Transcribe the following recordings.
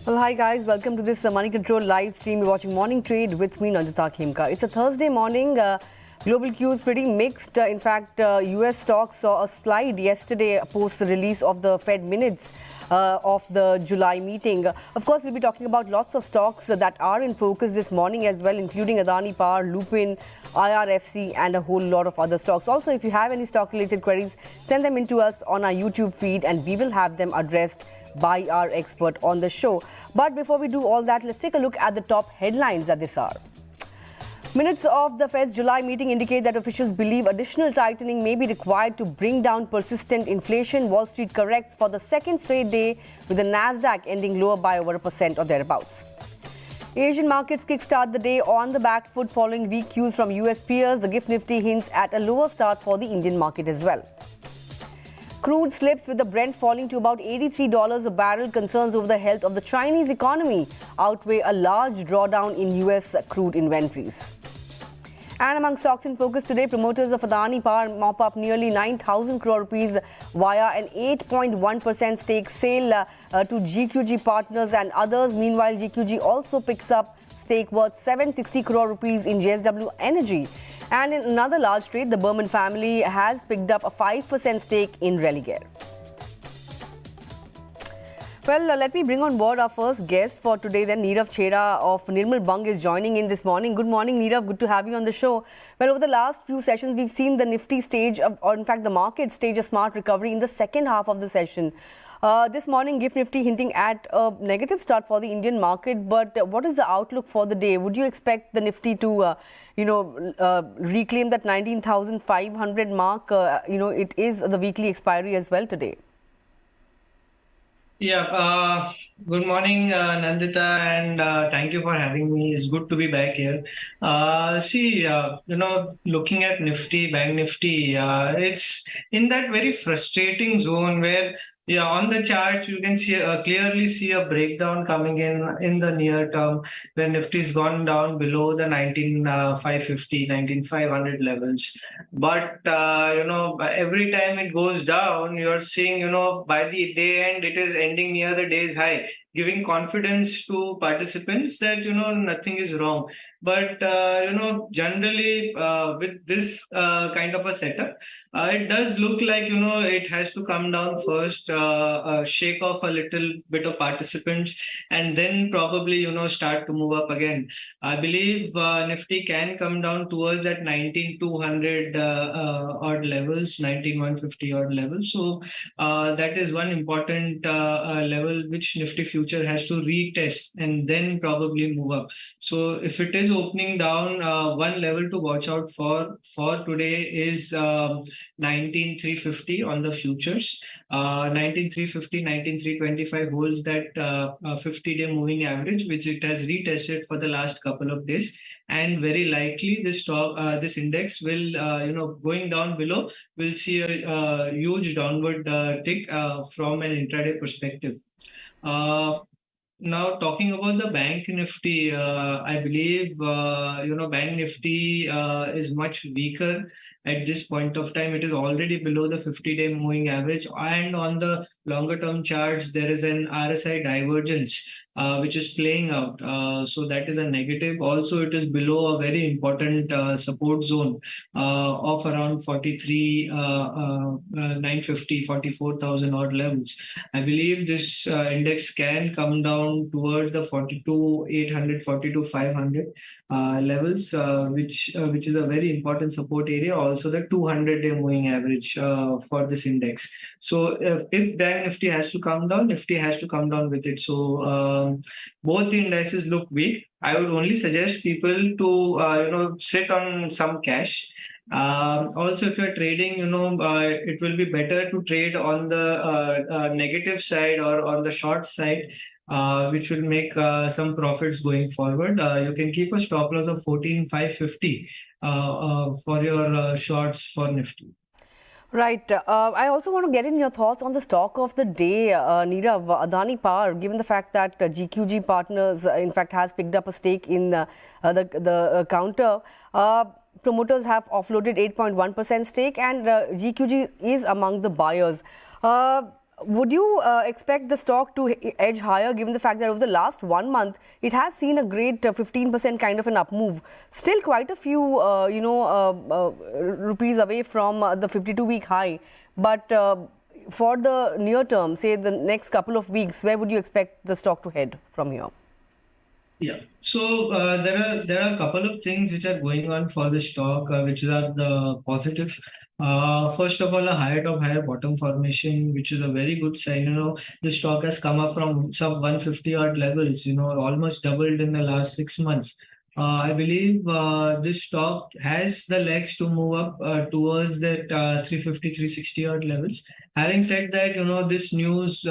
Well, hi guys, welcome to this Money Control live stream. You're watching Morning Trade with me, Nandita Khemka. It's a Thursday morning. Global cues pretty mixed. In fact, US stocks saw a slide yesterday post the release of the Fed minutes of the July meeting. Of course, we'll be talking about lots of stocks that are in focus this morning as well, including Adani Power, Lupin, IRFC, and a whole lot of other stocks. Also, if you have any stock-related queries, send them in to us on our YouTube feed, and we will have them addressed by our expert on the show. But before we do all that, let's take a look at the top headlines at this hour. Minutes of the Fed's July meeting indicate that officials believe additional tightening may be required to bring down persistent inflation. Wall Street corrects for the second straight day, with the Nasdaq ending lower by over 1% or thereabouts. Asian markets kickstart the day on the back foot following weak cues from US peers. The GIFT Nifty hints at a lower start for the Indian market as well. Crude slips, with the Brent falling to about $83 a barrel. Concerns over the health of the Chinese economy outweigh a large drawdown in US crude inventories. And among stocks in focus today, promoters of Adani Power mop up nearly 9,000 crore rupees via an 8.1% stake sale to GQG partners and others. Meanwhile, GQG also picks up stake worth 760 crore rupees in JSW Energy. And in another large trade, the Berman family has picked up a 5% stake in Religare. Well, let me bring on board our first guest for today. Then Nirav Chheda of Nirmal is joining in this morning. Good morning, Nirav. Good to have you on the show. Well, over the last few sessions, we've seen the Nifty stage, or in fact the market stage, a smart recovery in the second half of the session. This morning, GIFT Nifty hinting at a negative start for the Indian market. But what is the outlook for the day? Would you expect the Nifty to, reclaim that 19,500 mark? It is the weekly expiry as well today. Yeah, good morning, Nandita, and thank you for having me. It's good to be back here. Looking at Nifty, Bank Nifty, it's in that very frustrating zone where, on the charts, you can clearly see a breakdown coming in the near term, where Nifty's gone down below the 19,550, 19,500 levels. But, every time it goes down, you're seeing, by the day end, it is ending near the day's high, giving confidence to participants that, nothing is wrong. But, generally with this kind of a setup, it does look like, it has to come down first, shake off a little bit of participants, and then probably, start to move up again. I believe Nifty can come down towards that 19,200 odd levels, 19,150 odd levels. So that is one important level which Nifty future has to retest and then probably move up. So if it is opening down, one level to watch out for today is 19,350 on the futures. 19,350, 19,325 holds that 50-day moving average, which it has retested for the last couple of days, and very likely this index will, going down below, will see a huge downward tick from an intraday perspective. Now, talking about the Bank Nifty, I believe, Bank Nifty is much weaker at this point of time. It is already below the 50-day moving average. And on the longer term charts, there is an RSI divergence, which is playing out. So that is a negative. Also, it is below a very important support zone of around 43,950, 44,000 odd levels. I believe this index can come down towards the 42,800, 42,500 levels, which is a very important support area. Also, the 200-day moving average for this index. So if Bank Nifty has to come down, Nifty has to come down with it. So both the indices look weak. I would only suggest people to sit on some cash. Also, if you're trading, it will be better to trade on the negative side or on the short side, which will make some profits going forward. You can keep a stop loss of 14,550 for your shorts for Nifty. Right. I also want to get in your thoughts on the stock of the day, Nirav, Adani Power, given the fact that GQG Partners, in fact, has picked up a stake in the counter. Promoters have offloaded 8.1% stake, and GQG is among the buyers. Would you expect the stock to edge higher given the fact that over the last 1 month, it has seen a great 15% kind of an up move? Still quite a few, rupees away from the 52-week high. But for the near term, say the next couple of weeks, where would you expect the stock to head from here? Yeah. So there are a couple of things which are going on for the stock, which are the positive. First of all, a higher top, higher bottom formation, which is a very good sign. The stock has come up from sub 150 odd levels. Almost doubled in the last 6 months. I believe this stock has the legs to move up towards that 350, 360 odd levels. Having said that, this news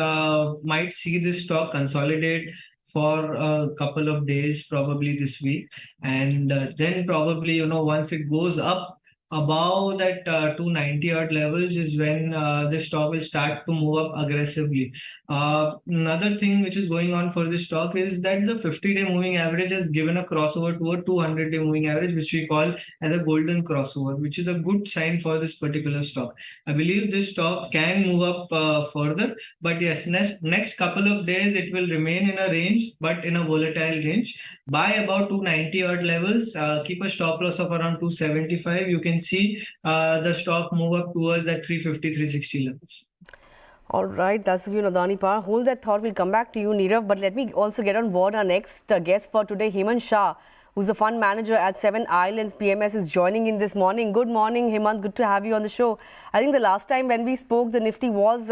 might see this stock consolidate for a couple of days, probably this week. And then probably, once it goes up above that 290 odd levels is when the stock will start to move up aggressively. Another thing which is going on for this stock is that the 50-day moving average has given a crossover to a 200-day moving average, which we call as a golden crossover, which is a good sign for this particular stock. I believe this stock can move up further, but yes, next couple of days it will remain in a range, but in a volatile range. Buy about 290 odd levels, keep a stop loss of around 275. You can see the stock move up towards that 350, 360 levels. All right, that's the view on Adani Power. Hold that thought. We'll come back to you, Nirav. But let me also get on board our next guest for today, Hemant Shah, who's a fund manager at 7 Islands PMS, is joining in this morning. Good morning, Hemant. Good to have you on the show. I think the last time when we spoke, the Nifty was,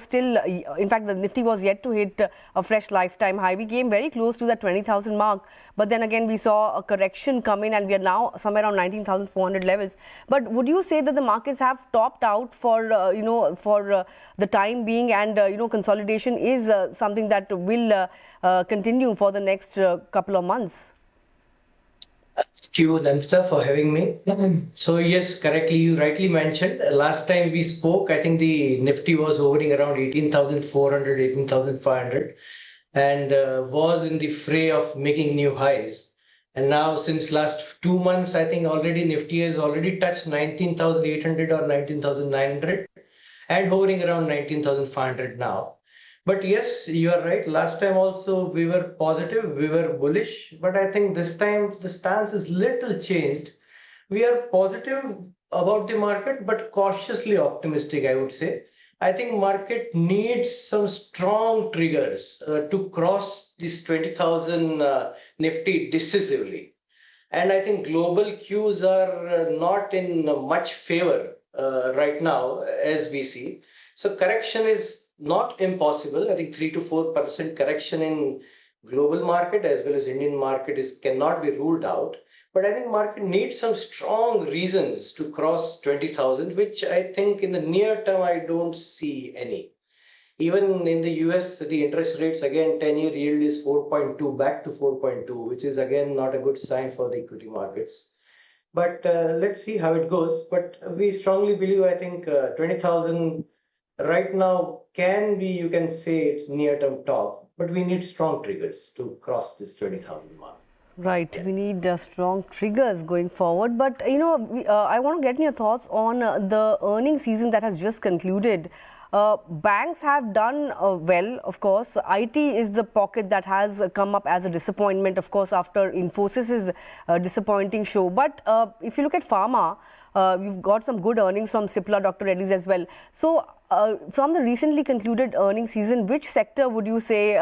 still, in fact, the Nifty was yet to hit a fresh lifetime high. We came very close to that 20,000 mark. But then again, we saw a correction come in and we are now somewhere around 19,400 levels. But would you say that the markets have topped out for, the time being, and, consolidation is something that will continue for the next couple of months? Thank you, Nandita, for having me. So yes, correctly, you rightly mentioned. Last time we spoke, I think the Nifty was hovering around 18,400, 18,500, and was in the fray of making new highs. And now, since last 2 months, I think already Nifty has already touched 19,800 or 19,900, and hovering around 19,500 now. But yes, you are right. Last time also we were positive, we were bullish, but I think this time the stance is little changed. We are positive about the market, but cautiously optimistic, I would say. I think market needs some strong triggers to cross this 20,000 Nifty decisively. And I think global cues are not in much favor right now, as we see. So correction is not impossible. I think 3 to 4% correction in global market as well as Indian market cannot be ruled out. But I think market needs some strong reasons to cross 20,000, which I think in the near term I don't see any. Even in the US, the interest rates again 10-year yield is 4.2 back to 4.2, which is again not a good sign for the equity markets. But let's see how it goes. But we strongly believe, I think 20,000 right now can be, you can say it's near-term top, but we need strong triggers to cross this 20,000 mark. Right, yeah. We need strong triggers going forward. But, I want to get your thoughts on the earnings season that has just concluded. Banks have done well, of course. IT is the pocket that has come up as a disappointment, of course, after Infosys' disappointing show. But if you look at pharma, you've got some good earnings from Cipla, Dr. Reddy's as well. So, from the recently concluded earnings season, which sector would you say,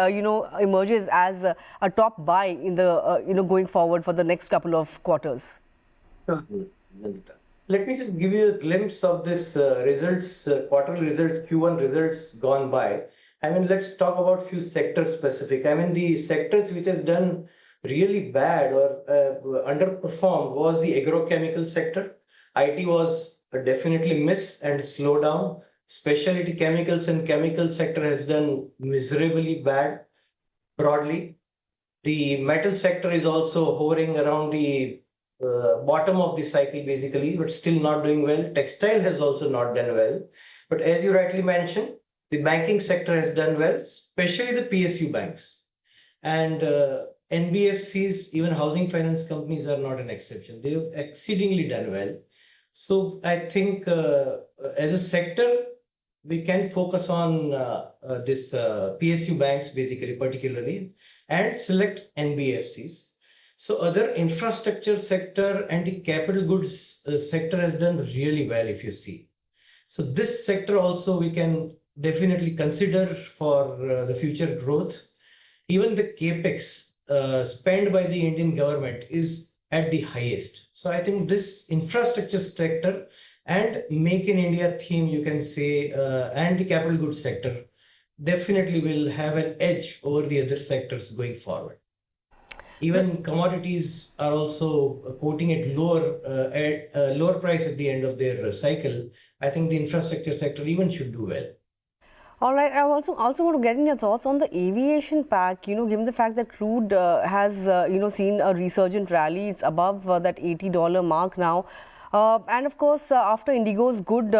emerges as a top buy in the, going forward for the next couple of quarters? Let me just give you a glimpse of this results, quarterly results, Q1 results gone by. I mean, let's talk about few sectors specific. I mean, the sectors which has done really bad or underperformed was the agrochemical sector. IT was definitely miss and slow down. Specialty chemicals and chemical sector has done miserably bad broadly. The metal sector is also hovering around the bottom of the cycle basically, but still not doing well. Textile has also not done well. But as you rightly mentioned, the banking sector has done well, especially the PSU banks. And NBFCs, even housing finance companies are not an exception. They have exceedingly done well. So I think as a sector, we can focus on this PSU banks, basically, particularly, and select NBFCs. So other infrastructure sector and the capital goods sector has done really well, if you see. So this sector also we can definitely consider for the future growth. Even the capex spent by the Indian government is at the highest. So I think this infrastructure sector and make in India theme, you can say, and the capital goods sector definitely will have an edge over the other sectors going forward. Even commodities are also quoting at lower price at the end of their cycle. I think the infrastructure sector even should do well. All right. I also want to get in your thoughts on the aviation pack. Given the fact that crude has seen a resurgent rally, it's above that $80 mark now, and of course after Indigo's good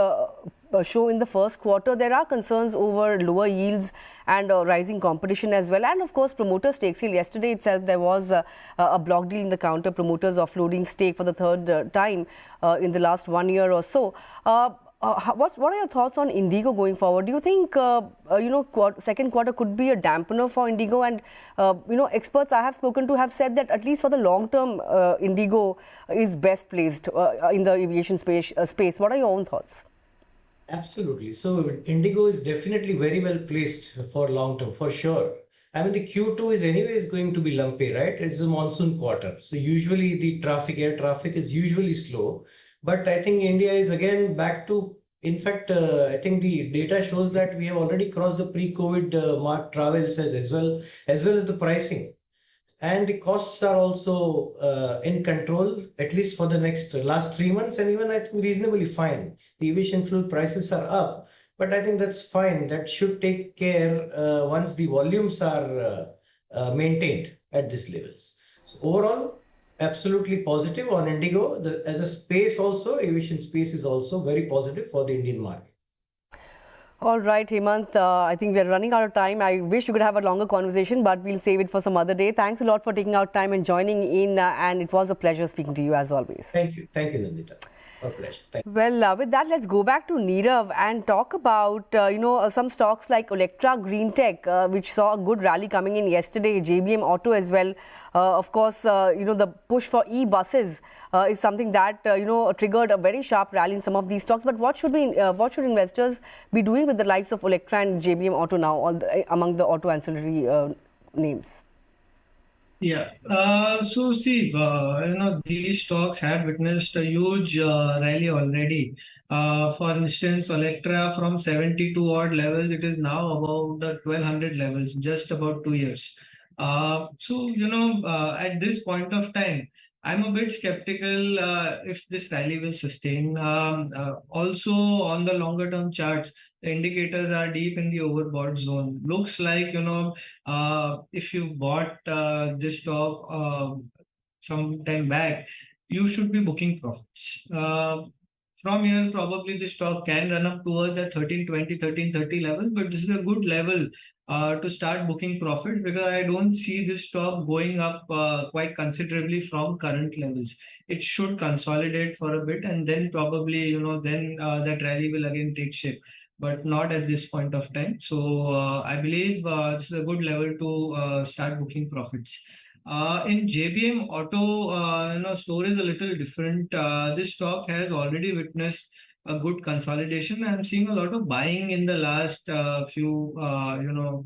show in the first quarter, there are concerns over lower yields and rising competition as well. And of course, promoter stake sale. Yesterday itself, there was a block deal in the counter. Promoters offloading stake for the third time in the last 1 year or so. What are your thoughts on Indigo going forward? Do you think second quarter could be a dampener for Indigo? And experts I have spoken to have said that at least for the long term, Indigo is best placed in the aviation space. What are your own thoughts? Absolutely. So Indigo is definitely very well placed for long term, for sure. I mean, the Q2 is anyways going to be lumpy, right? It's a monsoon quarter. So usually the air traffic is usually slow. But I think India is again back to, in fact, I think the data shows that we have already crossed the pre-COVID mark travels as well as the pricing. And the costs are also in control, at least for the last 3 months, and even I think reasonably fine. The aviation fuel prices are up, but I think that's fine. That should take care once the volumes are maintained at these levels. So overall, absolutely positive on Indigo. As a space also, aviation space is also very positive for the Indian market. All right, Hemant, I think we are running out of time. I wish we could have a longer conversation, but we'll save it for some other day. Thanks a lot for taking out time and joining in, and it was a pleasure speaking to you as always. Thank you, Nandita. A pleasure. Thank you. Well, with that, let's go back to Nirav and talk about some stocks like Electra Green Tech, which saw a good rally coming in yesterday. JBM Auto as well. Of course, the push for e-buses is something that triggered a very sharp rally in some of these stocks. But what should investors be doing with the likes of Electra and JBM Auto now among the auto ancillary names? Yeah. So see, these stocks have witnessed a huge rally already. For instance, Electra from 72 odd levels, it is now about the 1200 levels, just about 2 years. At this point of time, I'm a bit skeptical if this rally will sustain. Also, on the longer term charts, the indicators are deep in the overbought zone. Looks like, if you bought this stock some time back, you should be booking profits. From here, probably the stock can run up towards the 1320, 1330 level, but this is a good level to start booking profit, because I don't see this stock going up quite considerably from current levels. It should consolidate for a bit, and then probably, that rally will again take shape, but not at this point of time. So I believe this is a good level to start booking profits. In JBM Auto, story is a little different. This stock has already witnessed a good consolidation. I'm seeing a lot of buying in the last few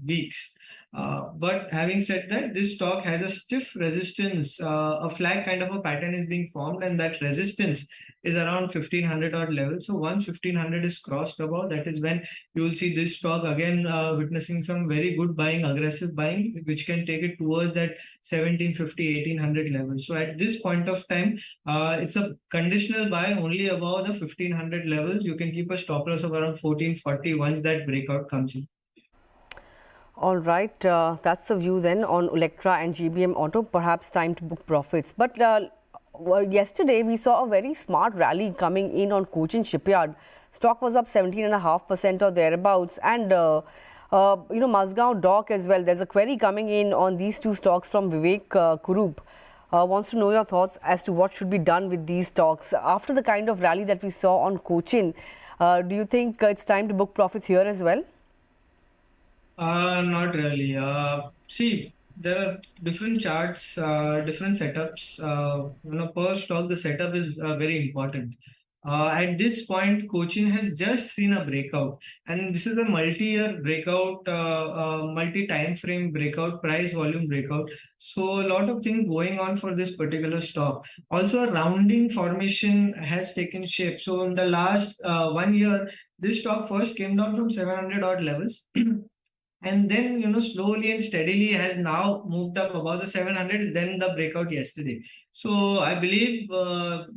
weeks. But having said that, this stock has a stiff resistance. A flag kind of a pattern is being formed, and that resistance is around 1500 odd level. So once 1500 is crossed above, that is when you will see this stock again witnessing some very good buying, aggressive buying, which can take it towards that 1750, 1800 level. So at this point of time, it's a conditional buy only above the 1500 levels. You can keep a stop loss of around 1440 once that breakout comes in. All right, that's the view then on Electra and JBM Auto. Perhaps time to book profits. But yesterday we saw a very smart rally coming in on Cochin Shipyard. Stock was up 17.5% or thereabouts, and Mazgaon Dock as well. There's a query coming in on these two stocks from Vivek Kurup. Wants to know your thoughts as to what should be done with these stocks after the kind of rally that we saw on Cochin. Do you think it's time to book profits here as well? Not really. See, there are different charts, different setups. Per stock, the setup is very important. At this point, coaching has just seen a breakout, and this is a multi-year breakout, multi-time frame breakout, price volume breakout. So a lot of things going on for this particular stock. Also, a rounding formation has taken shape. So in the last 1 year, this stock first came down from 700 odd levels. And then slowly and steadily has now moved up above the 700, then the breakout yesterday. So I believe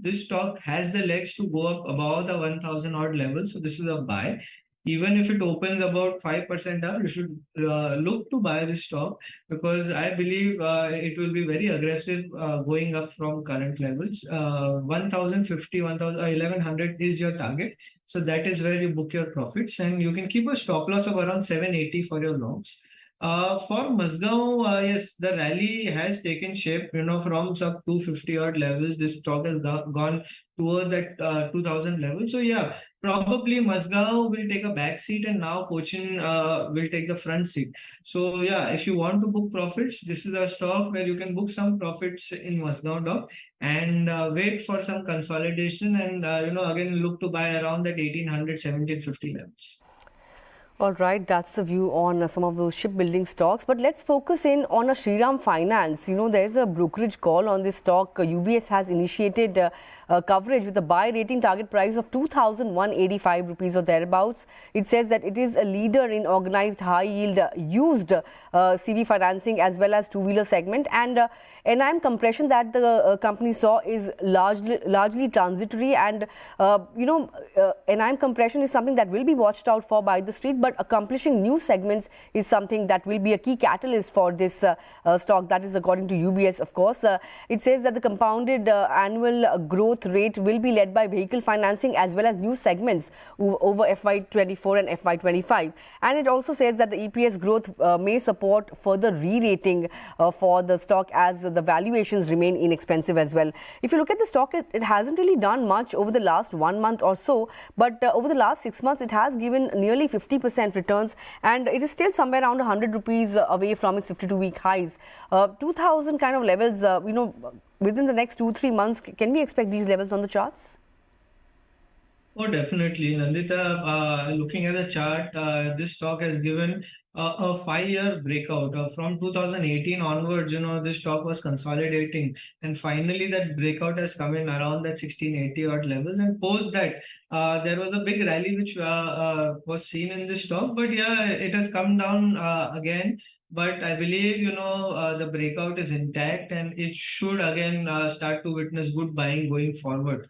this stock has the legs to go up above the 1000 odd level. So this is a buy. Even if it opens about 5% up, you should look to buy this stock, because I believe it will be very aggressive going up from current levels. 1050, 1100 is your target. So that is where you book your profits, and you can keep a stop loss of around 780 for your longs. For Mazgaon, yes, the rally has taken shape, from sub 250 odd levels. This stock has gone toward that 2000 level. So yeah, probably Mazgaon will take a back seat, and now Cochin will take the front seat. So yeah, if you want to book profits, this is a stock where you can book some profits in Mazgaon dock, and wait for some consolidation, and again look to buy around that 1800, 1750 levels. All right, that's the view on some of those shipbuilding stocks. But let's focus in on a Shriram Finance. There's a brokerage call on this stock. UBS has initiated coverage with a buy rating target price of 2,185 rupees or thereabouts. It says that it is a leader in organized high yield used CV financing as well as two-wheeler segment. And NIM compression that the company saw is largely transitory. And, NIM compression is something that will be watched out for by the street. But accomplishing new segments is something that will be a key catalyst for this stock. That is according to UBS, of course. It says that the compounded annual growth rate will be led by vehicle financing as well as new segments over FY24 and FY25. And it also says that the EPS growth may support further re-rating for the stock as the valuations remain inexpensive as well. If you look at the stock, it hasn't really done much over the last 1 month or so, but over the last 6 months, it has given nearly 50% returns, and it is still somewhere around 100 rupees away from its 52-week highs. 2000 kind of levels, within the next 2-3 months, can we expect these levels on the charts? Oh, definitely, Nandita. Looking at the chart, this stock has given a 5-year breakout. From 2018 onwards, this stock was consolidating, and finally that breakout has come in around that 1680 odd levels. And post that, there was a big rally which was seen in this stock, but yeah, it has come down again. But I believe, the breakout is intact, and it should again start to witness good buying going forward.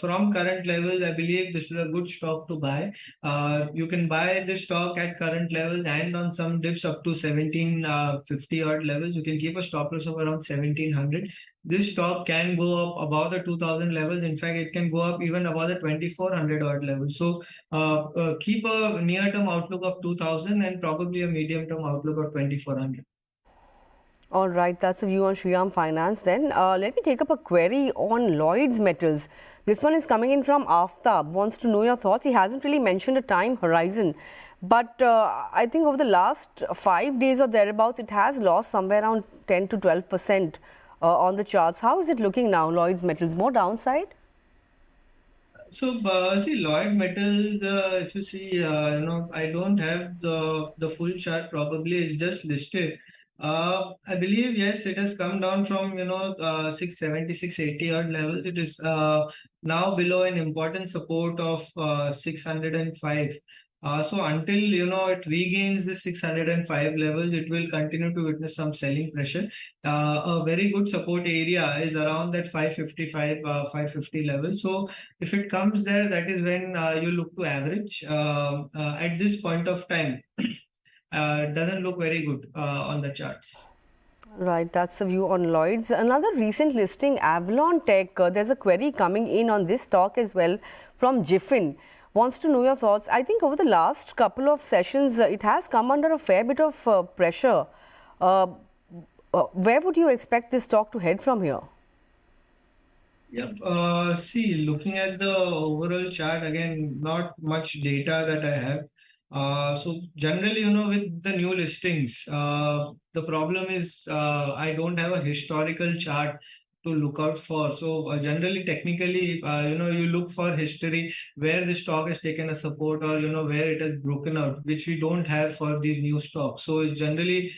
From current levels, I believe this is a good stock to buy. You can buy this stock at current levels and on some dips up to 1750 odd levels. You can keep a stop loss of around 1700. This stock can go up above the 2000 levels. In fact, it can go up even above the 2400 odd levels. So keep a near-term outlook of 2000 and probably a medium-term outlook of 2400. All right, that's the view on Shriram Finance. Then let me take up a query on Lloyd's Metals. This one is coming in from Aftab. Wants to know your thoughts. He hasn't really mentioned a time horizon, but I think over the last 5 days or thereabouts, it has lost somewhere around 10 to 12% on the charts. How is it looking now, Lloyd's Metals? More downside? So, see, Lloyd Metals, if you see, I don't have the full chart, probably it's just listed. I believe, yes, it has come down from, 670, 680 odd levels. It is now below an important support of 605. So until, it regains the 605 levels, it will continue to witness some selling pressure. A very good support area is around that 555, 550 level. So if it comes there, that is when you look to average. At this point of time, doesn't look very good on the charts. Right, that's the view on Lloyd's. Another recent listing, Avalon Tech. There's a query coming in on this stock as well from Jiffin. Wants to know your thoughts. I think over the last couple of sessions, it has come under a fair bit of pressure. Where would you expect this stock to head from here? Yep. See, looking at the overall chart again, not much data that I have. So generally, with the new listings, the problem is I don't have a historical chart to look out for. So generally, technically, you look for history where the stock has taken a support or where it has broken out, which we don't have for these new stocks. So it's generally,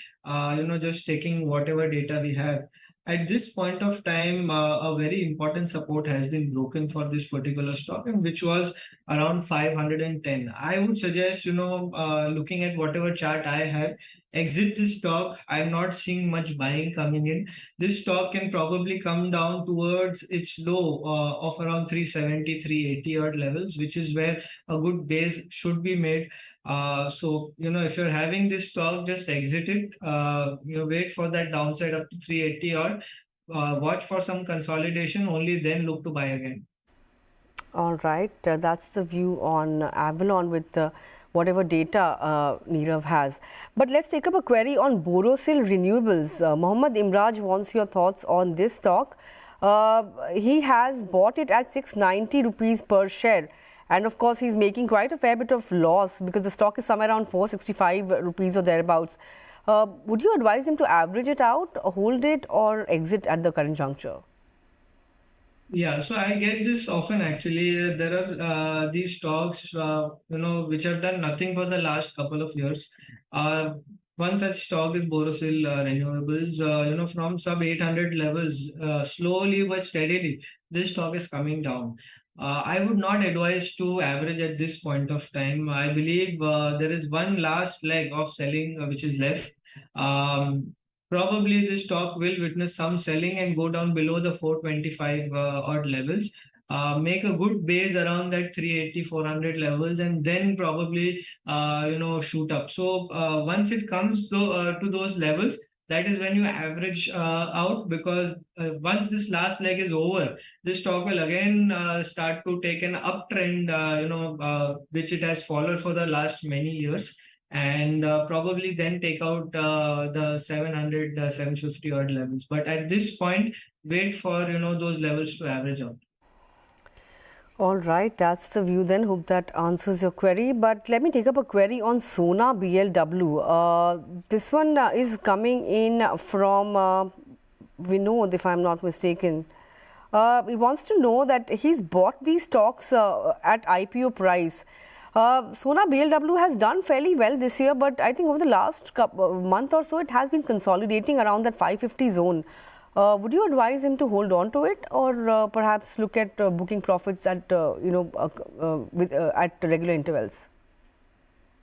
just taking whatever data we have. At this point of time, a very important support has been broken for this particular stock, and which was around 510. I would suggest, looking at whatever chart I have, exit this stock. I'm not seeing much buying coming in. This stock can probably come down towards its low of around 370, 380 odd levels, which is where a good base should be made. So, if you're having this stock, just exit it. Wait for that downside up to 380 odd. Watch for some consolidation, only then look to buy again. All right, that's the view on Avalon with whatever data Nirav has. But let's take up a query on Borosil Renewables. Mohammad Imraj wants your thoughts on this stock. He has bought it at 690 rupees per share. And of course, he's making quite a fair bit of loss because the stock is somewhere around 465 rupees or thereabouts. Would you advise him to average it out, hold it, or exit at the current juncture? Yeah, so I get this often actually. There are these stocks, which have done nothing for the last couple of years. One such stock is Borosil Renewables. From sub 800 levels, slowly but steadily, this stock is coming down. I would not advise to average at this point of time. I believe there is one last leg of selling which is left. Probably this stock will witness some selling and go down below the 425 odd levels. Make a good base around that 380, 400 levels, and then probably shoot up. So once it comes to those levels, that is when you average out, because once this last leg is over, this stock will again start to take an uptrend, which it has followed for the last many years, and probably then take out the 700, 750 odd levels. But at this point, wait for those levels to average out. All right, that's the view then. Hope that answers your query. But let me take up a query on Sona BLW. This one is coming in from Vinod, if I'm not mistaken. He wants to know that he's bought these stocks at IPO price. Sona BLW has done fairly well this year, but I think over the last month or so, it has been consolidating around that 550 zone. Would you advise him to hold on to it, or perhaps look at booking profits at at regular intervals?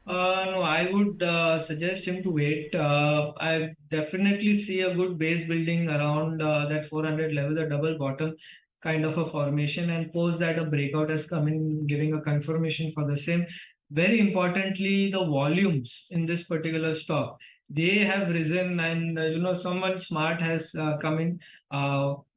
No, I would suggest him to wait. I definitely see a good base building around that 400 level, a double bottom kind of a formation, and post that a breakout has come in, giving a confirmation for the same. Very importantly, the volumes in this particular stock, they have risen, and someone smart has come in.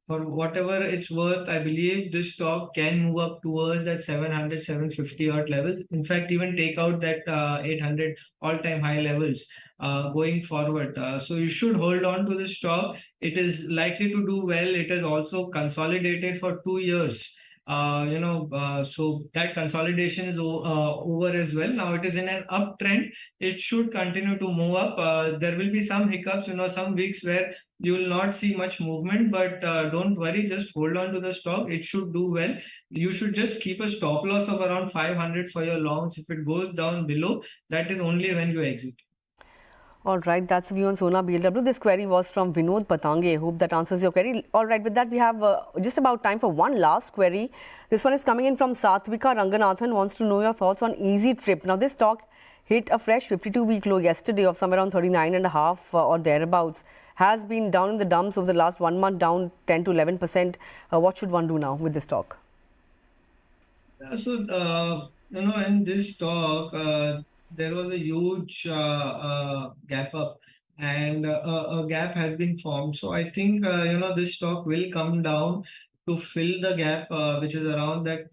For whatever it's worth, I believe this stock can move up towards that 700, 750 odd levels. In fact, even take out that 800 all-time high levels going forward. So you should hold on to this stock. It is likely to do well. It has also consolidated for 2 years. So that consolidation is over as well. Now it is in an uptrend. It should continue to move up. There will be some hiccups, some weeks where you will not see much movement, but don't worry, just hold on to the stock. It should do well. You should just keep a stop loss of around 500 for your longs. If it goes down below, that is only when you exit. All right, that's the view on Sona BLW. This query was from Vinod Patange. Hope that answers your query. All right, with that, we have just about time for one last query. This one is coming in from Satvika Ranganathan, wants to know your thoughts on Easy Trip. Now, this stock hit a fresh 52-week low yesterday of somewhere around 39.5 or thereabouts. Has been down in the dumps over the last 1 month, down 10 to 11%. What should one do now with this stock? So, in this stock, there was a huge gap up, and a gap has been formed. So I think this stock will come down to fill the gap, which is around that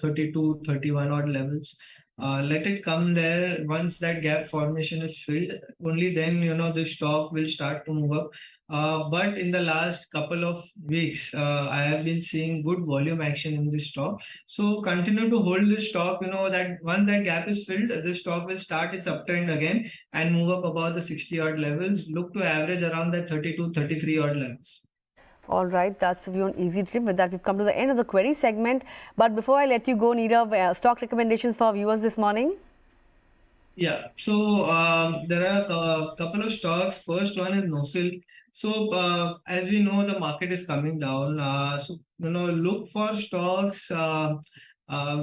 32, 31 odd levels. Let it come there. Once that gap formation is filled, only then the stock will start to move up. But in the last couple of weeks, I have been seeing good volume action in this stock. So continue to hold this stock. That once that gap is filled, this stock will start its uptrend again and move up above the 60 odd levels. Look to average around that 32, 33 odd levels. All right, that's the view on Easy Trip. With that, we've come to the end of the query segment. But before I let you go, Nirav, stock recommendations for our viewers this morning? Yeah, so there are a couple of stocks. First one is NoSilk. So as we know, the market is coming down. So look for stocks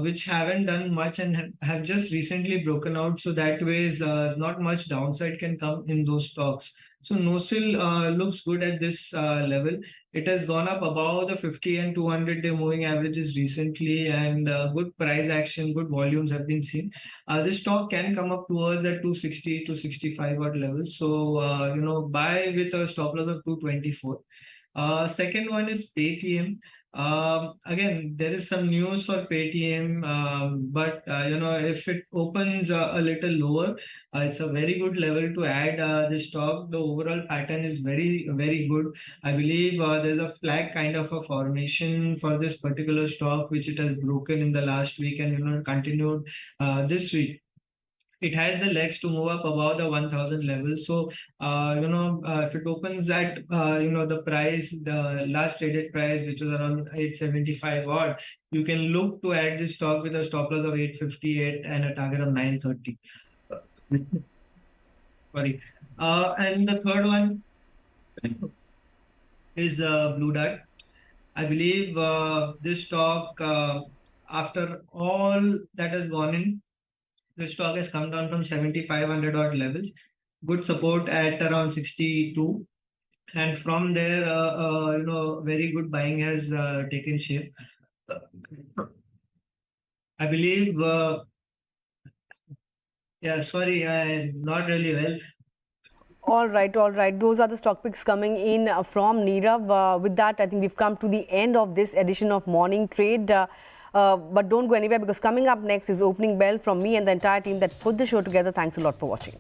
which haven't done much and have just recently broken out. So that way, is not much downside can come in those stocks. So NoSil looks good at this level. It has gone up above the 50 and 200-day moving averages recently, and good price action, good volumes have been seen. This stock can come up towards the 260 to 65 odd level. So buy with a stop loss of 224. Second one is Paytm. Again, there is some news for Paytm, but if it opens a little lower, it's a very good level to add this stock. The overall pattern is very, very good. I believe there's a flag kind of a formation for this particular stock, which it has broken in the last week and continued this week. It has the legs to move up above the 1000 level. So, if it opens at, the price, the last traded price, which was around 875 odd, you can look to add this stock with a stop loss of 858 and a target of 930. Sorry. And the third one is Blue Dart. I believe this stock, after all that has gone in, the stock has come down from 7,500 odd levels. Good support at around 62, and from there, very good buying has taken shape. I believe. Yeah, sorry, not really well. All right, all right. Those are the stock picks coming in from Nirav. With that, I think we've come to the end of this edition of Morning Trade. But don't go anywhere, because coming up next is Opening Bell from me and the entire team that put the show together. Thanks a lot for watching.